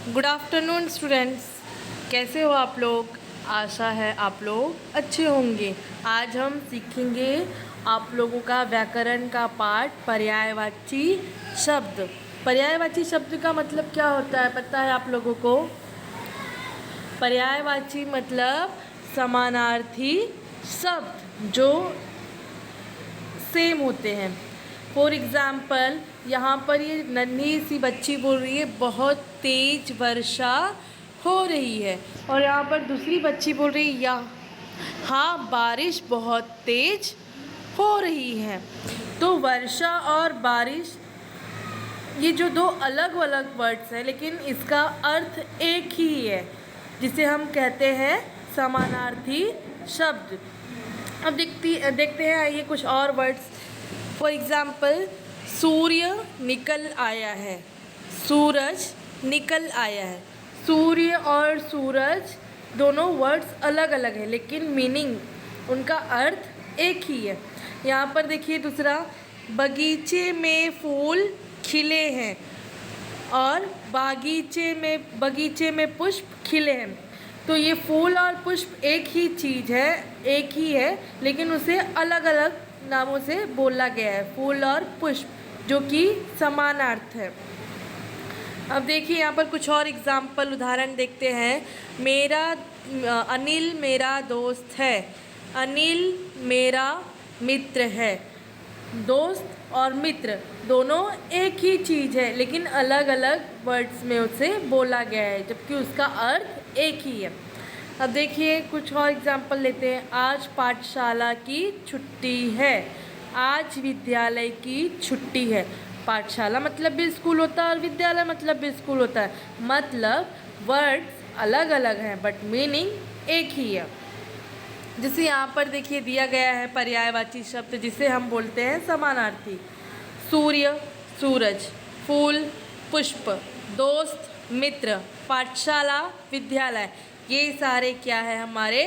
Good afternoon students, कैसे हो आप लोग। आशा है आप लोग अच्छे होंगे। आज हम सीखेंगे आप लोगों का व्याकरण का पाठ पर्यायवाची शब्द। पर्यायवाची शब्द का मतलब क्या होता है पता है आप लोगों को? पर्यायवाची मतलब समानार्थी शब्द जो सेम होते हैं। फॉर एग्ज़ाम्पल यहाँ पर ये नन्ही सी बच्ची बोल रही है बहुत तेज वर्षा हो रही है, और यहाँ पर दूसरी बच्ची बोल रही है हाँ बारिश बहुत तेज हो रही है। तो वर्षा और बारिश ये जो दो अलग अलग वर्ड्स हैं, लेकिन इसका अर्थ एक ही है, जिसे हम कहते हैं समानार्थी शब्द। अब देखते हैं आइए कुछ और वर्ड्स। फॉर एग्ज़ाम्पल सूर्य निकल आया है, सूरज निकल आया है। सूर्य और सूरज दोनों वर्ड्स अलग अलग हैं, लेकिन मीनिंग उनका अर्थ एक ही है। यहाँ पर देखिए दूसरा, बगीचे में फूल खिले हैं और बगीचे में पुष्प खिले हैं। तो ये फूल और पुष्प एक ही चीज़ है, एक ही है, लेकिन उसे अलग अलग नामों से बोला गया है, फूल और पुष्प, जो कि समानार्थ है। अब देखिए यहाँ पर कुछ और एग्जाम्पल उदाहरण देखते हैं। अनिल मेरा दोस्त है, अनिल मेरा मित्र है। दोस्त और मित्र दोनों एक ही चीज़ है, लेकिन अलग अलग वर्ड्स में उसे बोला गया है, जबकि उसका अर्थ एक ही है। अब देखिए कुछ और एग्जाम्पल लेते हैं। आज पाठशाला की छुट्टी है, आज विद्यालय की छुट्टी है। पाठशाला मतलब भी स्कूल होता है और विद्यालय मतलब भी स्कूल होता है, मतलब वर्ड्स अलग अलग हैं बट मीनिंग एक ही है। जैसे यहाँ पर देखिए दिया गया है पर्यायवाची शब्द जिसे हम बोलते हैं समानार्थी। सूर्य सूरज, फूल पुष्प, दोस्त मित्र, पाठशाला विद्यालय, ये सारे क्या है हमारे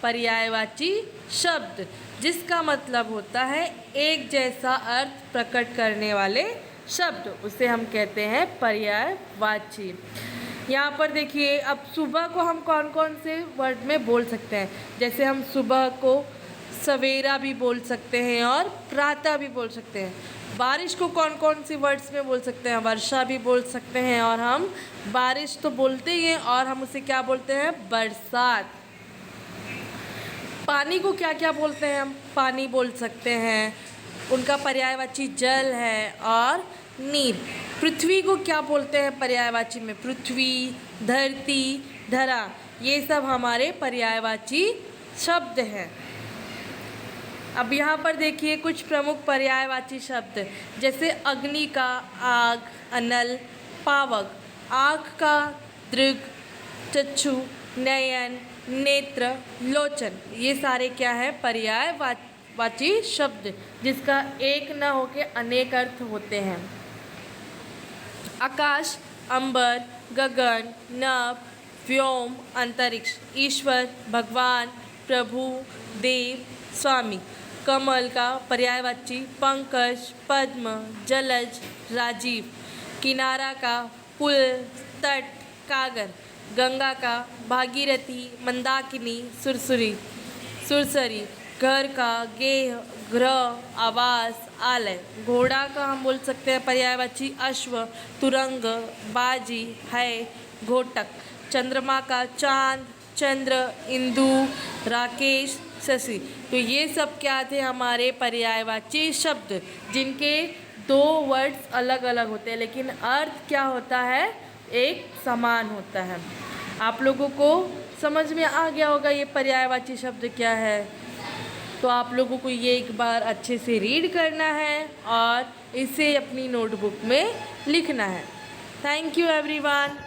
पर्यायवाची शब्द, जिसका मतलब होता है एक जैसा अर्थ प्रकट करने वाले शब्द, उसे हम कहते हैं पर्यायवाची। यहाँ पर देखिए अब सुबह को हम कौन कौन से वर्ड में बोल सकते हैं। जैसे हम सुबह को सवेरा भी बोल सकते हैं और प्रातः भी बोल सकते हैं। बारिश को कौन कौन सी वर्ड्स में बोल सकते हैं? वर्षा भी बोल सकते हैं, और हम बारिश तो बोलते ही हैं और हम उसे क्या बोलते हैं? बरसात। पानी को क्या क्या बोलते हैं? हम पानी बोल सकते हैं, उनका पर्यायवाची जल है और नीर। पृथ्वी को क्या बोलते हैं पर्यायवाची में? पृथ्वी, धरती, धरा, ये सब हमारे पर्यायवाची शब्द हैं। अब यहाँ पर देखिए कुछ प्रमुख पर्यायवाची शब्द, जैसे अग्नि का आग, अनल, पावक। आँख का दृग, चक्षु, नयन, नेत्र, लोचन, ये सारे क्या है? पर्यायवाची शब्द, जिसका एक न होके अनेक अर्थ होते हैं। आकाश, अंबर, गगन, नभ, व्योम, अंतरिक्ष, ईश्वर, भगवान, प्रभु, देव, स्वामी। कमल का पर्यायवाची पंकज, पद्म, जलज, राजीव। किनारा का पुल, तट, कागर। गंगा का भागीरथी, मंदाकिनी, सुरसरी। घर का गेह, गृह, आवास, आलय। घोड़ा का हम बोल सकते हैं पर्यायवाची अश्व, तुरंग, बाजी, है, घोटक। चंद्रमा का चांद, चंद्र, इंदु, राकेश, शशि। तो ये सब क्या थे? हमारे पर्यायवाची शब्द, जिनके दो वर्ड्स अलग अलग होते हैं, लेकिन अर्थ क्या होता है? एक समान होता है। आप लोगों को समझ में आ गया होगा ये पर्यायवाची शब्द क्या है। तो आप लोगों को ये एक बार अच्छे से रीड करना है और इसे अपनी नोटबुक में लिखना है। Thank you everyone.